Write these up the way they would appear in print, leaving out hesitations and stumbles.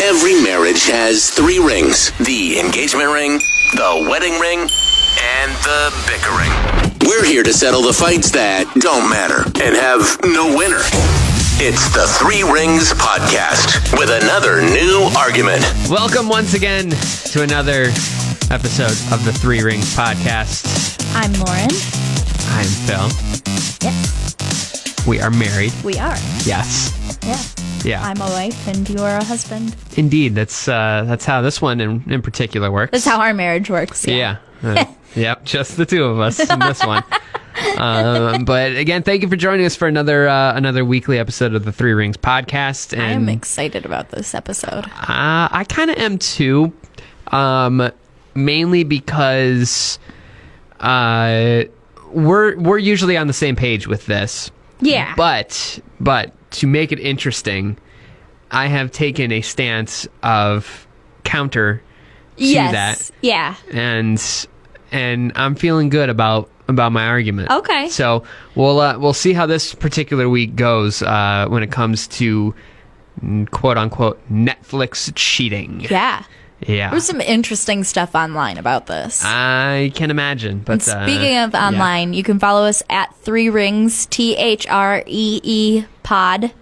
Every marriage has 3 rings. The engagement ring, the wedding ring, and the bicker ring. We're here to settle the fights that don't matter and have no winner. It's the 3 Rings Podcast with another new argument. Welcome once again to another episode of the 3 Rings Podcast. I'm Lauren. I'm Phil. Yes. We are married. We are. Yes. Yeah. I'm a wife and you are a husband. Indeed. That's how this one in particular works. That's how our marriage works. Yeah. Yep. Just the two of us in this one. But again, thank you for joining us for another weekly episode of the 3 Rings Podcast. And I am excited about this episode. I kind of am too, mainly because we're usually on the same page with this. Yeah. But to make it interesting, I have taken a stance of counter to that. Yeah. And I'm feeling good about my argument. Okay. So we'll see how this particular week goes when it comes to quote unquote Netflix cheating. Yeah. Yeah. There's some interesting stuff online about this. I can imagine. But and speaking of online, you can follow us at 3 Rings, THREE pod,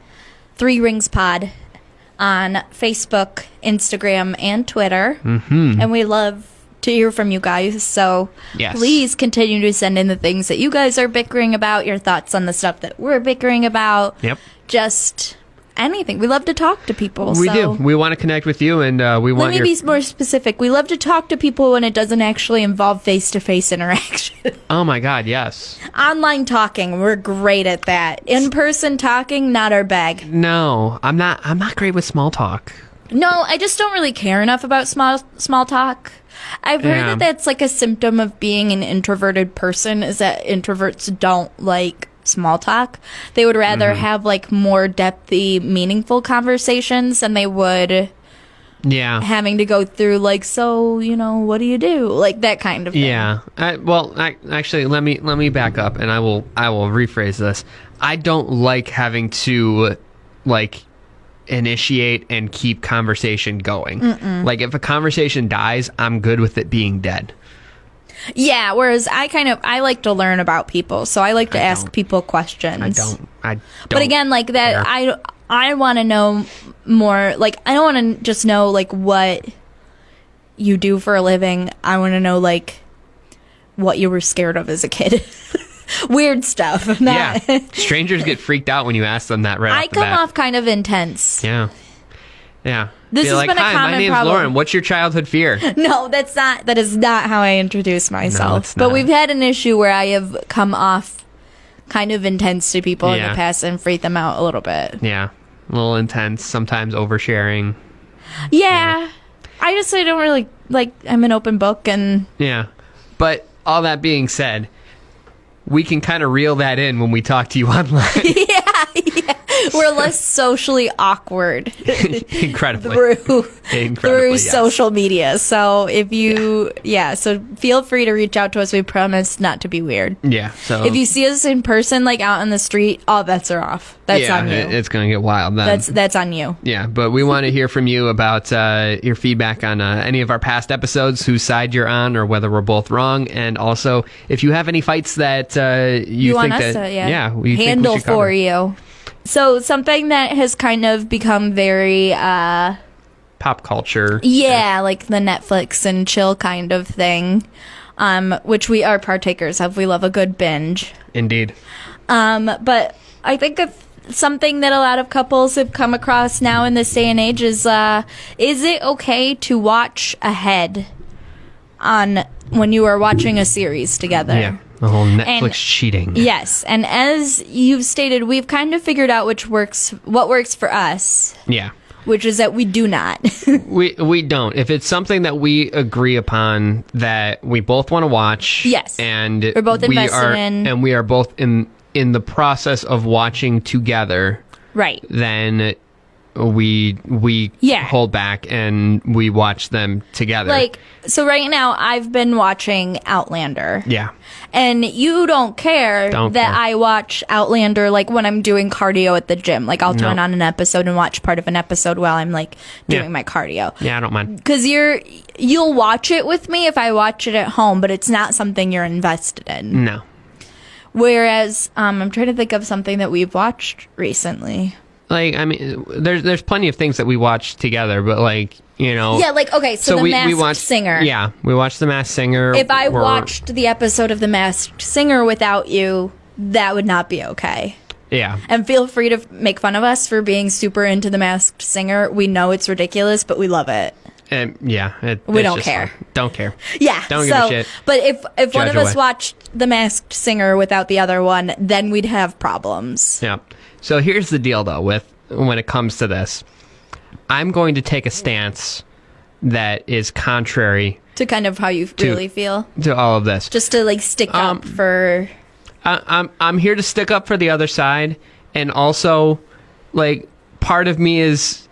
3 Rings pod on Facebook, Instagram, and Twitter. Mm-hmm. And we love to hear from you guys, so please continue to send in the things that you guys are bickering about, your thoughts on the stuff that we're bickering about. Yep. Just anything. We love to talk to people. We do. We want to connect with you, and we want. Let me be more specific. We love to talk to people when it doesn't actually involve face-to-face interaction. Oh my God, yes. Online talking, we're great at that. In-person talking, not our bag. No, I'm not great with small talk. No, I just don't really care enough about small talk. I've heard that that's like a symptom of being an introverted person, is that introverts don't like small talk. They would rather have like more depthy, meaningful conversations than they would having to go through like, so, what do you do? Like that kind of thing. Yeah. Actually, let me back up, and I will rephrase this. I don't like having to initiate and keep conversation going. Like if a conversation dies, I'm good with it being dead. Yeah, whereas I like to learn about people, so I like to ask people questions. I don't. But again, like that, I want to know more. Like I don't want to just know like what you do for a living. I want to know like what you were scared of as a kid. Weird stuff. Strangers get freaked out when you ask them that right off the bat. I come off kind of intense. Yeah. This has been a common problem. Hi, my name's Lauren. What's your childhood fear? No, that is not how I introduce myself. No, it's not. But we've had an issue where I have come off kind of intense to people in the past and freaked them out a little bit. Yeah. A little intense, sometimes oversharing. Yeah. I don't really, I'm an open book and... Yeah. But all that being said, we can kind of reel that in when we talk to you online. Yeah. We're less socially awkward. Incredibly. Through social media. So if you, so feel free to reach out to us. We promise not to be weird. Yeah. So if you see us in person, like out on the street, all bets are off. That's on you. It's going to get wild then. That's on you. Yeah. But we want to hear from you about your feedback on any of our past episodes, whose side you're on, or whether we're both wrong. And also, if you have any fights that you think want us that, we handle for you. So something that has kind of become very pop culture. Yeah, like the Netflix and chill kind of thing, which we are partakers of. We love a good binge. Indeed. But I think something that a lot of couples have come across now in this day and age is it okay to watch ahead when you are watching a series together? Yeah. The whole Netflix cheating. Yes, and as you've stated, we've kind of figured out what works for us. Yeah. Which is that we do not. we don't. If it's something that we agree upon that we both want to watch, yes, and we're both invested in, and we are both in the process of watching together, right? Then we Yeah. hold back and we watch them together. Like, so right now I've been watching Outlander. Yeah. And you don't care that I watch Outlander like when I'm doing cardio at the gym. Like I'll turn on an episode and watch part of an episode while I'm like doing my cardio. Yeah, I don't mind. Because you'll watch it with me if I watch it at home, but it's not something you're invested in. No. Whereas I'm trying to think of something that we've watched recently. Like, I mean, there's plenty of things that we watch together, but like, you know. Yeah, like, okay, so The Masked Singer. Yeah, we watched The Masked Singer. If I watched the episode of The Masked Singer without you, that would not be okay. Yeah. And feel free to make fun of us for being super into The Masked Singer. We know it's ridiculous, but we love it. We don't care. Don't care. Yeah. Don't give a shit. But if one of us away. watched The Masked Singer without the other one, then we'd have problems. Yeah. So here's the deal, though, when it comes to this. I'm going to take a stance that is contrary to kind of how you really feel. To all of this. Just to like stick up for. I'm here to stick up for the other side, and also, like, part of me is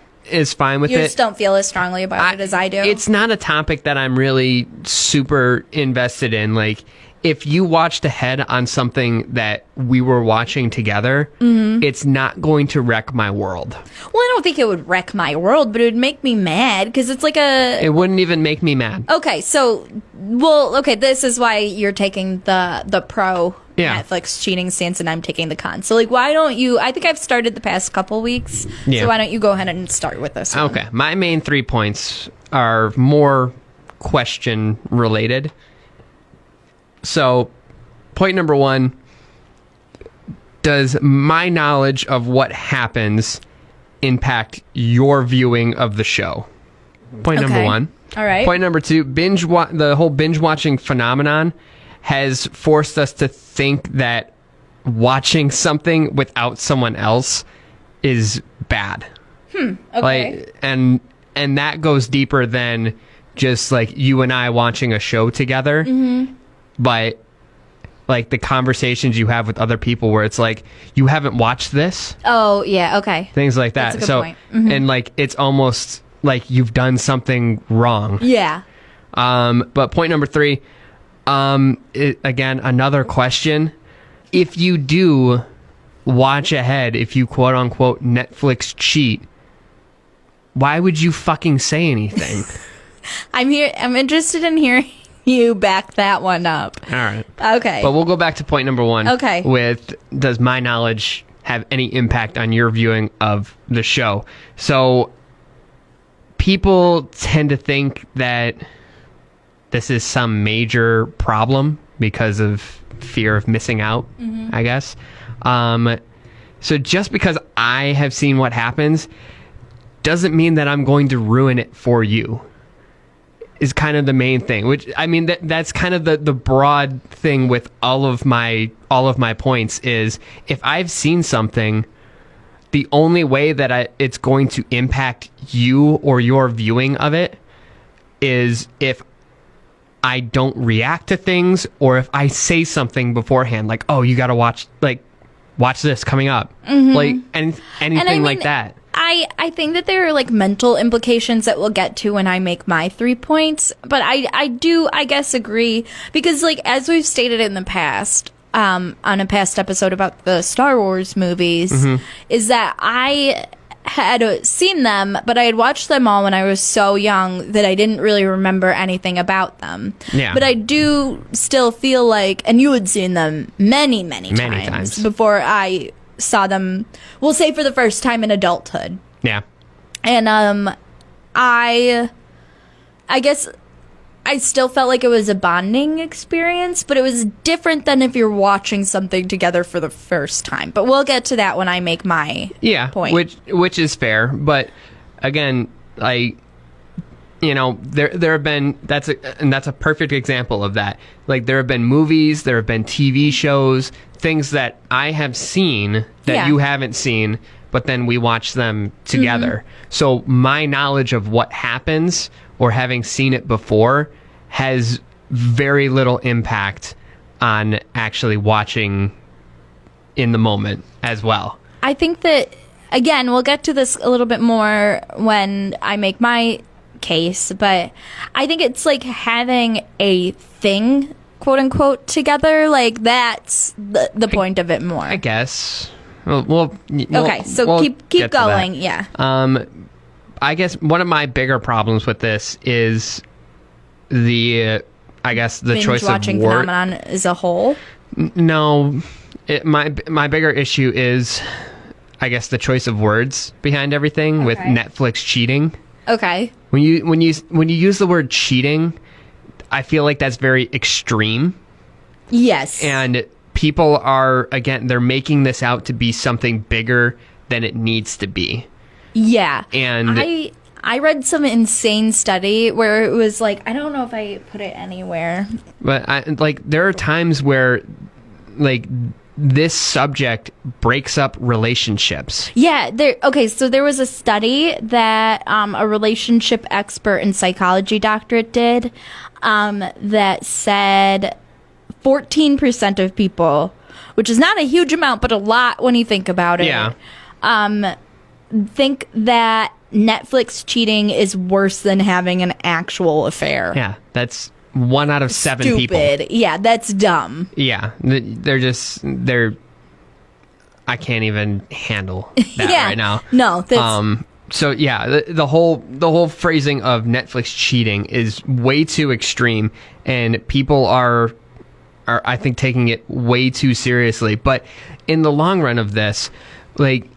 fine with it. You just don't feel as strongly about it as I do. It's not a topic that I'm really super invested in. Like, if you watched ahead on something that we were watching together, it's not going to wreck my world. Well, I don't think it would wreck my world, but it would make me mad because it's like It wouldn't even make me mad. Okay, this is why you're taking the pro Netflix cheating stance and I'm taking the con. So, like, why don't you... I think I've started the past couple weeks, so why don't you go ahead and start with this one? Okay, my main 3 points are more question related. So, point number 1, does my knowledge of what happens impact your viewing of the show? Point number 1. All right. Point number 2, the whole binge watching phenomenon has forced us to think that watching something without someone else is bad. Okay. Like, and that goes deeper than just like you and I watching a show together. But like the conversations you have with other people where it's like, you haven't watched this? Oh, yeah, okay. Things like that. That's a good point. And like, it's almost like you've done something wrong. Yeah. But point number 3, again, another question. If you do watch ahead, if you quote unquote Netflix cheat, why would you fucking say anything? I'm interested in hearing you back that one up. All right. Okay. But we'll go back to point number 1. Okay. With, does my knowledge have any impact on your viewing of the show? So people tend to think that this is some major problem because of fear of missing out, I guess. So just because I have seen what happens doesn't mean that I'm going to ruin it for you. Is kind of the main thing, which I mean that's kind of the broad thing with all of my points is if I've seen something, the only way that it's going to impact you or your viewing of it is if I don't react to things or if I say something beforehand, like, oh, you got to watch this coming up, like anything like that. I think that there are like mental implications that we'll get to when I make my 3 points, but I do, I guess, agree because like as we've stated in the past, on a past episode about the Star Wars movies, is that I had seen them, but I had watched them all when I was so young that I didn't really remember anything about them. Yeah. But I do still feel like, and you had seen them many times before I saw them, we'll say for the first time in adulthood. Yeah. And I guess I still felt like it was a bonding experience, but it was different than if you're watching something together for the first time. But we'll get to that when I make my point. Which is fair, but again, there have been that's a perfect example of that. Like there have been movies, there have been TV shows, things that I have seen that you haven't seen, but then we watch them together. So my knowledge of what happens or having seen it before has very little impact on actually watching in the moment as well. I think that again, we'll get to this a little bit more when I make my case, but I think it's like having a thing, quote unquote, together. Like, that's the point of it more. I guess. Okay, so we'll keep going. Yeah. I guess one of my bigger problems with this is the choice of watching phenomenon as a whole. No, my bigger issue is, I guess, the choice of words behind everything with Netflix cheating. Okay. When you use the word cheating, I feel like that's very extreme. Yes. And people are, again, they're making this out to be something bigger than it needs to be. Yeah. And I read some insane study where it was like, I don't know if I put it anywhere. But there are times where like this subject breaks up relationships. Yeah. So there was a study that a relationship expert and psychology doctorate did that said 14% of people, which is not a huge amount, but a lot when you think about it, think that Netflix cheating is worse than having an actual affair. Yeah, that's 1 out of 7 people. Yeah, that's dumb. Yeah, they're I can't even handle that right now. No, that's... So yeah, the whole phrasing of Netflix cheating is way too extreme, and people are I think taking it way too seriously. But in the long run of this, like,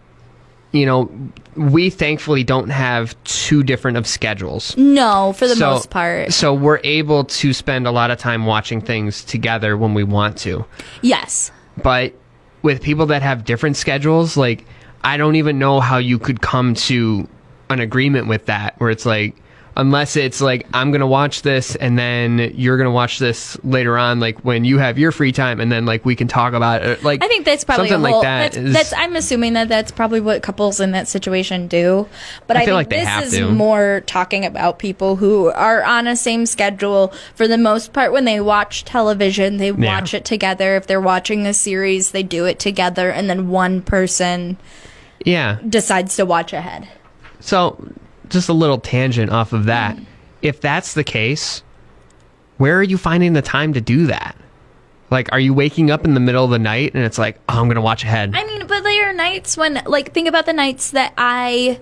you know, we thankfully don't have too different of schedules. No, for the most part. So we're able to spend a lot of time watching things together when we want to. Yes. But with people that have different schedules, like, I don't even know how you could come to an agreement with that, where it's like, unless it's like, I'm going to watch this and then you're going to watch this later on, like when you have your free time, and then like we can talk about it. Like, I think that's probably something like that. That's I'm assuming that's probably what couples in that situation do. But I feel think like this is more talking about people who are on a same schedule for the most part. When they watch television, they watch it together. If they're watching a series, they do it together, and then one person decides to watch ahead. So, just a little tangent off of that. If that's the case, where are you finding the time to do that? Like, are you waking up in the middle of the night and it's like, oh, I'm going to watch ahead? I mean, but there are nights when, like, think about the nights that I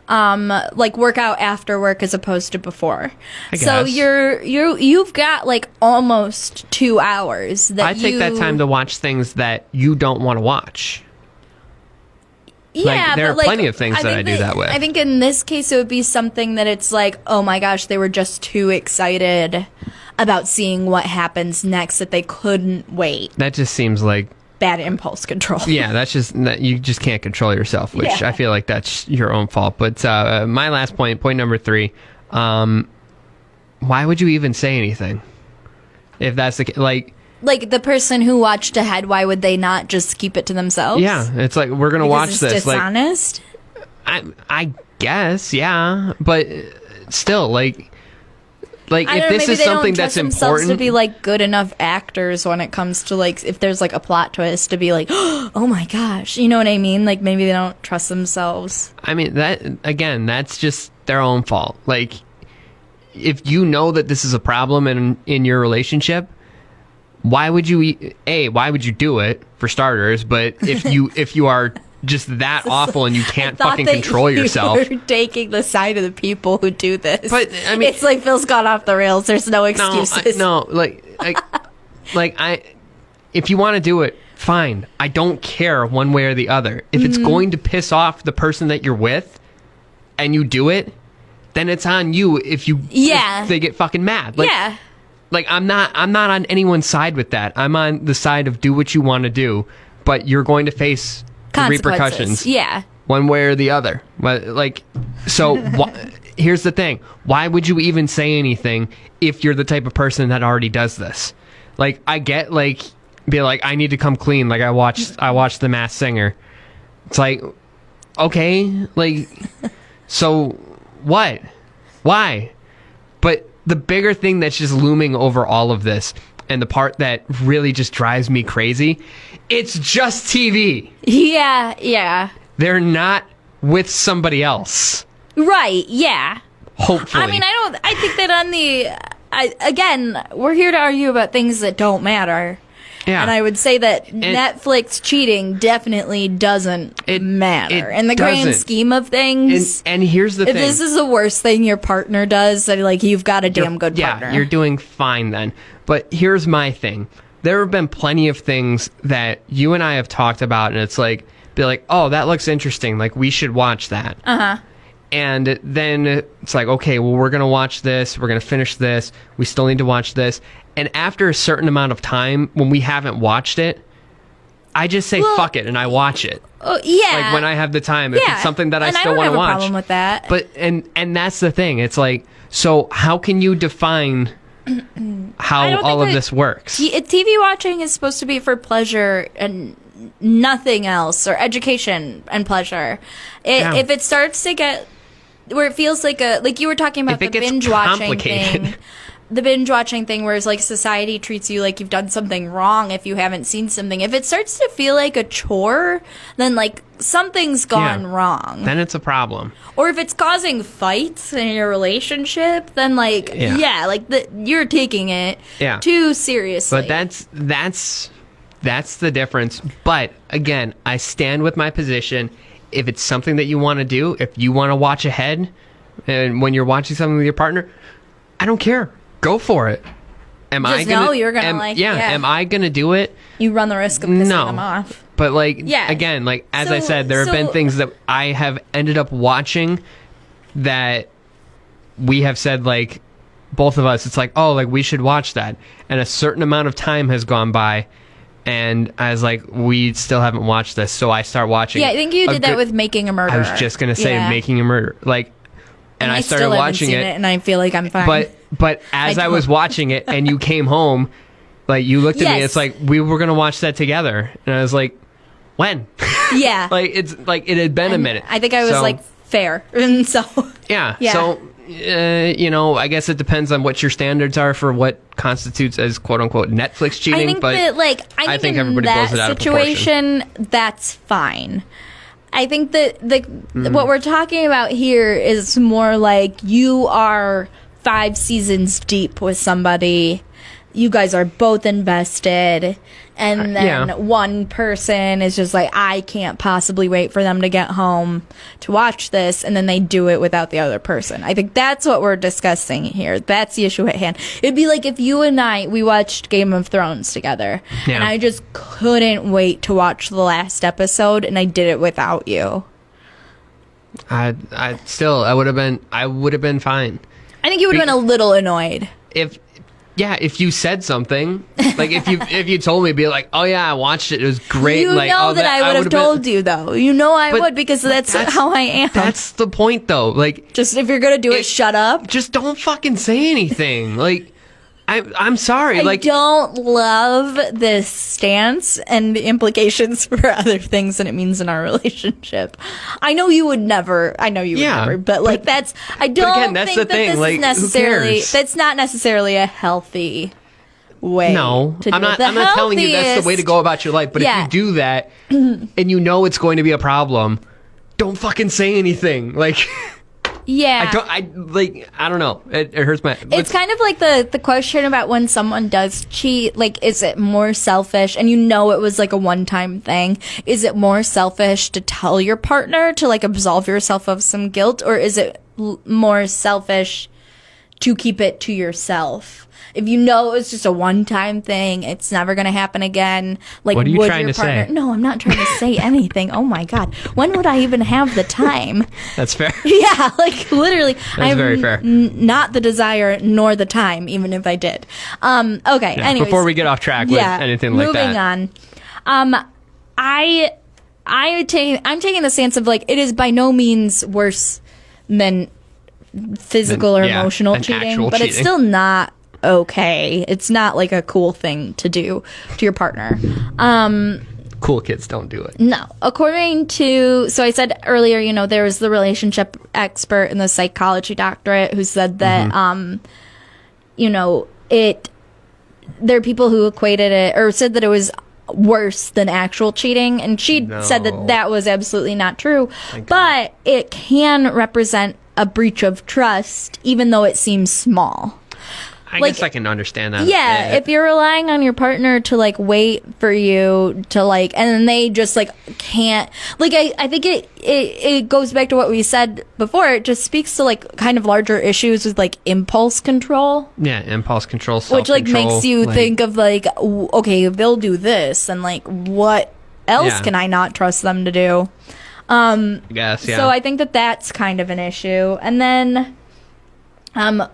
like work out after work as opposed to before. I guess. So you've got like almost 2 hours that I take that time to watch things that you don't want to watch. Yeah, there are plenty of things that I do that way. I think in this case it would be something that it's like, oh my gosh, they were just too excited about seeing what happens next that they couldn't wait. That just seems like bad impulse control. Yeah, that's just, you just can't control yourself, which I feel like that's your own fault. But my last point number 3, why would you even say anything? If that's the case, like the person who watched ahead, why would they not just keep it to themselves? Yeah, it's like, we're gonna watch it's this. Dishonest. I guess, yeah, but still, like if this is something that's important, to be like good enough actors when it comes to like if there's like a plot twist to be like, oh my gosh, you know what I mean? Like maybe they don't trust themselves. I mean, that again, that's just their own fault. Like, if you know that this is a problem in your relationship, why would you do it, for starters? But if you are just that awful and you can't fucking control yourself, you're taking the side of the people who do this. But I mean, it's like Phil's gone off the rails. There's no excuses. If you want to do it, fine. I don't care one way or the other. If it's going to piss off the person that you're with, and you do it, then it's on you. If they get fucking mad. Like, I'm not on anyone's side with that. I'm on the side of do what you want to do, but you're going to face the repercussions. Yeah. One way or the other. Here's the thing. Why would you even say anything if you're the type of person that already does this? Like, I get, like, be like, I need to come clean. Like, I watched The Masked Singer. It's like, okay, like, so what? Why? But the bigger thing that's just looming over all of this, and the part that really just drives me crazy, it's just TV. Yeah. They're not with somebody else. Right, yeah. Hopefully. I mean, I think that again, we're here to argue about things that don't matter. Yeah. And I would say that Netflix cheating definitely doesn't matter. In the grand scheme of things. And here's the thing. If this is the worst thing your partner does, then, like, you've got a damn good partner. Yeah, you're doing fine then. But here's my thing. There have been plenty of things that you and I have talked about, and it's like, be like, oh, that looks interesting. Like, we should watch that. Uh-huh. And then it's like, okay, well, we're going to watch this. We're going to finish this. We still need to watch this. And after a certain amount of time, when we haven't watched it, I just say, fuck it, and I watch it. Yeah. Like, when I have the time. If it's something that I still want to watch. I don't have a problem with that. But, and that's the thing. It's like, so how can you define how all of this works? TV watching is supposed to be for pleasure and nothing else, or education and pleasure. If it starts to get where it feels like you were talking about the binge watching thing. The binge watching thing where it's like society treats you like you've done something wrong if you haven't seen something. If it starts to feel like a chore, then like something's gone wrong. Then it's a problem. Or if it's causing fights in your relationship, then like you're taking it too seriously. But that's the difference. But again, I stand with my position. If it's something that you want to do, if you want to watch ahead, and when you're watching something with your partner, I don't care. Go for it. Am I gonna do it? You run the risk of pissing them off. But again, like as I said, there have been things that I have ended up watching that we have said, like, both of us, it's like, oh, like, we should watch that. And a certain amount of time has gone by, and I was like, we still haven't watched this, so I start watching. Yeah, I think you did that with Making a Murderer. I was just gonna say Making a Murderer. Like, and I started watching it, and I feel like I'm fine. But as I was watching it, and you came home, like, you looked at me. It's like, we were gonna watch that together, and I was like, when? Yeah. Like, it's like it had been a minute. I think I was like fair, and so yeah. So I guess it depends on what your standards are for what constitutes as quote unquote Netflix cheating. I think everybody blows it out of proportion. That's fine. I think that what we're talking about here is more like you are 5 seasons deep with somebody. You guys are both invested, and then one person is just like, I can't possibly wait for them to get home to watch this, and then they do it without the other person. I think that's what we're discussing here. That's the issue at hand. It'd be like if you and we watched Game of Thrones together, and I just couldn't wait to watch the last episode, and I did it without you. I would have been fine. I think you would have been a little annoyed. If you said something, like if you told me, be like, oh yeah, I watched it, it was great. You like, know that I would have told you, though. You know I would, because that's how I am. That's the point, though. Like, just if you're gonna do it, shut up. Just don't fucking say anything. Like, I'm sorry. I don't love this stance and the implications for other things that it means in our relationship. I know you would never. But like that's. I don't think that this is necessarily. That's not necessarily a healthy way. No, I'm not telling you that's the way to go about your life. But if you do that, and you know it's going to be a problem, don't fucking say anything. Like. Yeah. I don't know. It hurts my... It's kind of like the question about when someone does cheat, like, is it more selfish? And you know it was like a one-time thing. Is it more selfish to tell your partner to, like, absolve yourself of some guilt? Or is it more selfish to keep it to yourself? If you know it's just a one-time thing, it's never going to happen again. Like, what are you trying to say? No, I'm not trying to say anything. Oh my God. When would I even have the time? That's fair. Yeah, like literally. That's very fair. Not the desire nor the time, even if I did. Okay, yeah, anyways. Before we get off track with anything like that. Moving on. I'm taking the stance of, like, it is by no means worse than physical or emotional cheating, but it's still not okay. It's not like a cool thing to do to your partner. Cool kids don't do it. No. According to, so I said earlier, there was the relationship expert and the psychology doctorate who said that, there are people who equated it or said that it was worse than actual cheating. And she said that was absolutely not true. But it can represent a breach of trust, even though it seems small. I guess I can understand that. Yeah, if you're relying on your partner to like wait for you to like, and then they just like can't. Like I think it goes back to what we said before. It just speaks to like kind of larger issues with like impulse control. Yeah, impulse control, self-control, which like makes you think of like, okay, if they'll do this, and like what else can I not trust them to do? I guess, yeah. So I think that's kind of an issue, and then.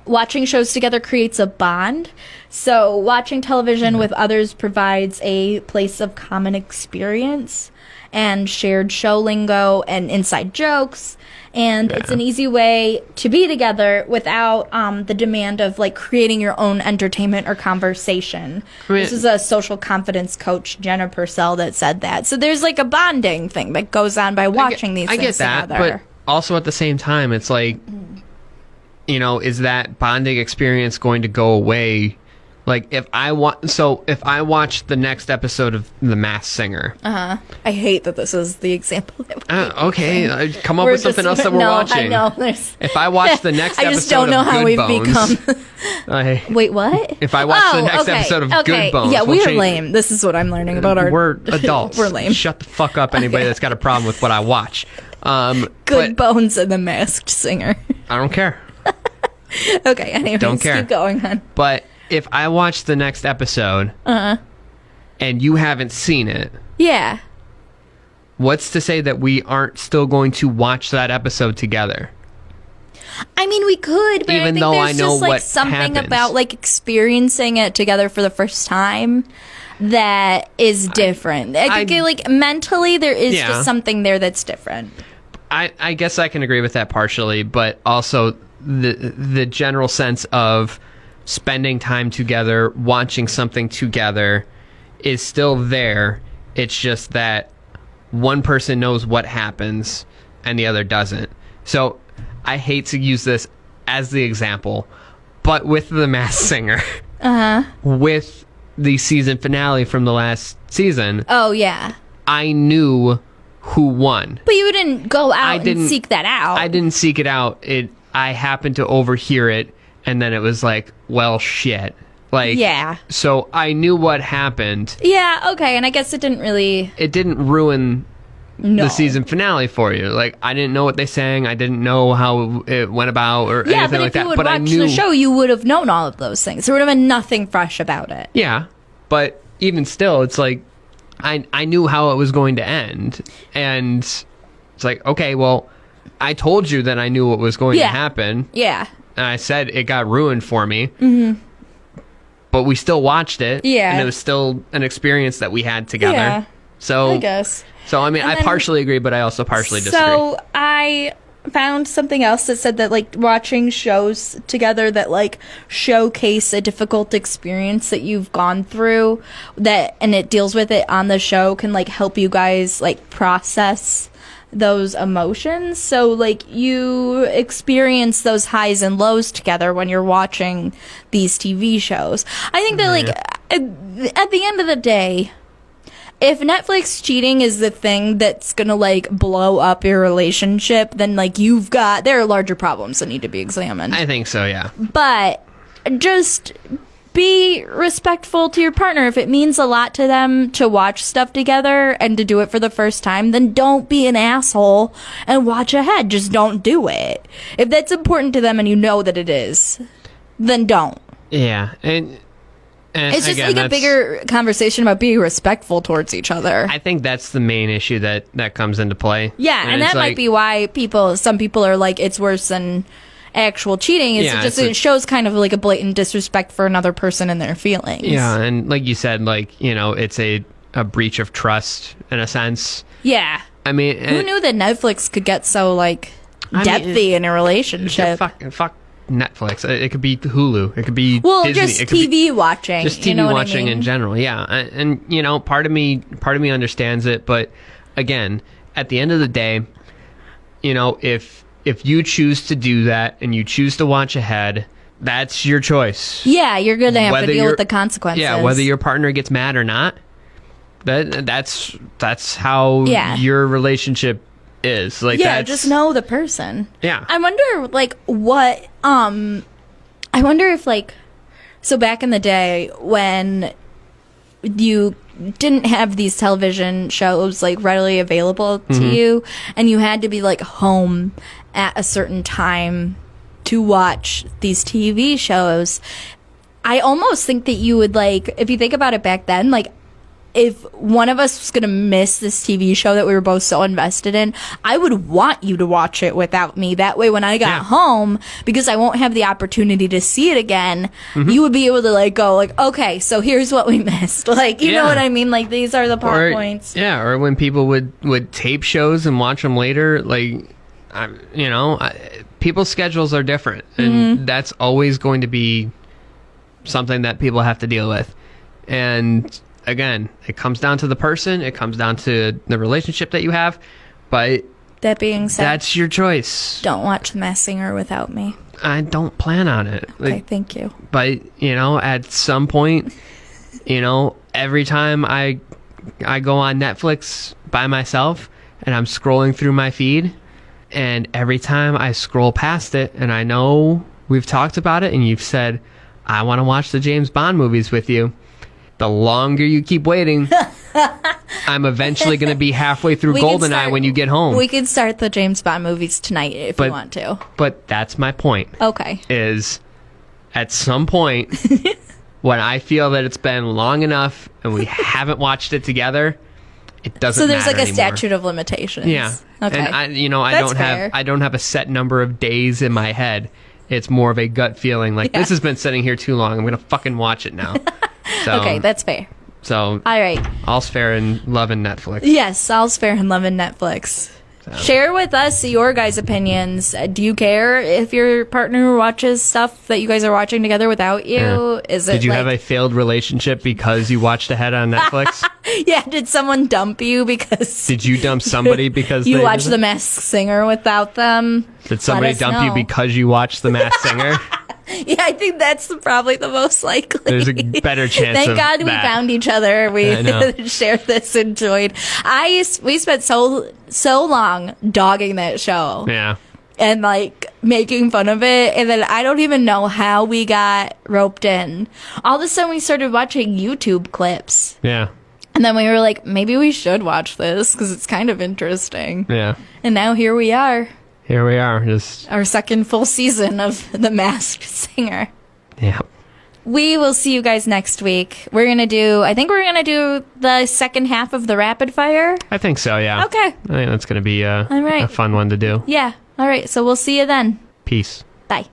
Watching shows together creates a bond. So watching television with others provides a place of common experience and shared show lingo and inside jokes. And it's an easy way to be together without the demand of like creating your own entertainment or conversation. This is a social confidence coach, Jenna Purcell, that said that. So there's like a bonding thing that goes on by watching these things together. But also at the same time, it's like, you know, is that bonding experience going to go away? Like, if I watch the next episode of The Masked Singer. I hate that this is the example that okay, come up with something else that we're watching. I know. If I watch the next episode I just don't know of how Good we've Bones, become. Wait, what? If I watch the next episode of Good Bones, yeah, we're lame. This is what I'm learning about our. We're adults. We're lame. Shut the fuck up, anybody that's got a problem with what I watch. Good Bones and The Masked Singer. I don't care. Okay, anyways, don't care. Keep going on. But if I watch the next episode and you haven't seen it, what's to say that we aren't still going to watch that episode together? I mean, we could, but even I think though there's I know just like what something happens. about like experiencing it together for the first time that is different. I think like mentally there is just something there that's different. I guess I can agree with that partially, but also the general sense of spending time together, watching something together is still there. It's just that one person knows what happens and the other doesn't. So I hate to use this as the example, but with The Masked Singer, with the season finale from the last season, I knew who won. But you didn't go out and seek that out. I didn't seek it out. I happened to overhear it, and then it was like, well, shit. Like, so I knew what happened. Yeah, okay, and I guess it didn't ruin the season finale for you. Like, I didn't know what they sang. I didn't know how it went about or anything like that. But if you would watch the show, you would have known all of those things. There would have been nothing fresh about it. Yeah, but even still, it's like, I knew how it was going to end. And it's like, okay, well, I told you that I knew what was going to happen. Yeah. And I said it got ruined for me. Mm-hmm. But we still watched it. Yeah. And it was still an experience that we had together. Yeah. So I guess. So, I mean, I partially agree, but I also partially disagree. So I found something else that said that, like, watching shows together that, like, showcase a difficult experience that you've gone through, and it deals with it on the show, can, like, help you guys, like, process those emotions. So like you experience those highs and lows together when you're watching these TV shows. I think that like at the end of the day, if Netflix cheating is the thing that's gonna like blow up your relationship, then like there are larger problems that need to be examined. I think so, yeah. But just be respectful to your partner. If it means a lot to them to watch stuff together and to do it for the first time, then don't be an asshole and watch ahead. Just don't do it. If that's important to them and you know that it is, then don't. Yeah. And it's just like a bigger conversation about being respectful towards each other. I think that's the main issue that comes into play. Yeah, and that might be why some people are like, it's worse than actual cheating. It shows kind of like a blatant disrespect for another person and their feelings. Yeah, and like you said, like, you know, it's a breach of trust in a sense. Yeah. I mean, who knew that Netflix could get so like depthy in a relationship? Fuck Netflix. It could be Hulu. It could be Disney. Just TV watching. Just TV watching in general. Yeah, and you know, part of me understands it, but again, at the end of the day, you know, if you choose to do that and you choose to watch ahead, that's your choice. Yeah, you're going to have to deal with the consequences. Yeah, whether your partner gets mad or not, That's how Yeah. your relationship is. Like, Yeah, that's, just know the person. Yeah. I wonder, like, what, I wonder if, like, so back in the day when you didn't have these television shows, like, readily available to you, and you had to be, like, home at a certain time to watch these TV shows, I almost think that you would, like, if you think about it back then, like, if one of us was going to miss this TV show that we were both so invested in, I would want you to watch it without me. That way, when I got home, because I won't have the opportunity to see it again, you would be able to, like, go, like, okay, so here's what we missed. Like, you know what I mean? Like, these are the plot points. Yeah, or when people would tape shows and watch them later, like, people's schedules are different. And that's always going to be something that people have to deal with. And again, it comes down to the person, it comes down to the relationship that you have, but that being said, that's your choice. Don't watch The Masked Singer without me. I don't plan on it. Okay, thank you. But, at some point, every time I go on Netflix by myself and I'm scrolling through my feed, and every time I scroll past it, and I know we've talked about it and you've said, I want to watch the James Bond movies with you. The longer you keep waiting, I'm eventually going to be halfway through GoldenEye when you get home. We can start the James Bond movies tonight if you want to. But that's my point. Okay. Is at some point, when I feel that it's been long enough and we haven't watched it together, it doesn't matter. So there's like a anymore. statute of limitations. Yeah. Okay. And I don't have a set number of days in my head. It's more of a gut feeling, like, this has been sitting here too long. I'm going to fucking watch it now. So, okay, that's fair. So, all right. All's fair in love and Netflix. Yes, all's fair in love and Netflix. So. Share with us your guys' opinions. Do you care if your partner watches stuff that you guys are watching together without you? Yeah. Did you have a failed relationship because you watched ahead on Netflix? Yeah, did someone dump you because... Did you dump somebody because you watched The Masked Singer without them? Did somebody dump you because you watched The Masked Singer? Yeah, I think that's probably the most likely. There's a better chance. Thank God we found each other. We shared this, enjoyed. We spent so long dogging that show. Yeah. And like making fun of it, and then I don't even know how we got roped in. All of a sudden, we started watching YouTube clips. Yeah. And then we were like, maybe we should watch this because it's kind of interesting. Yeah. And now here we are. Here we are, just our second full season of The Masked Singer. Yeah. We will see you guys next week. I think we're gonna do the second half of the rapid fire. I think so, yeah. Okay. I think that's gonna be all right. a fun one to do. Yeah. All right. So we'll see you then. Peace. Bye.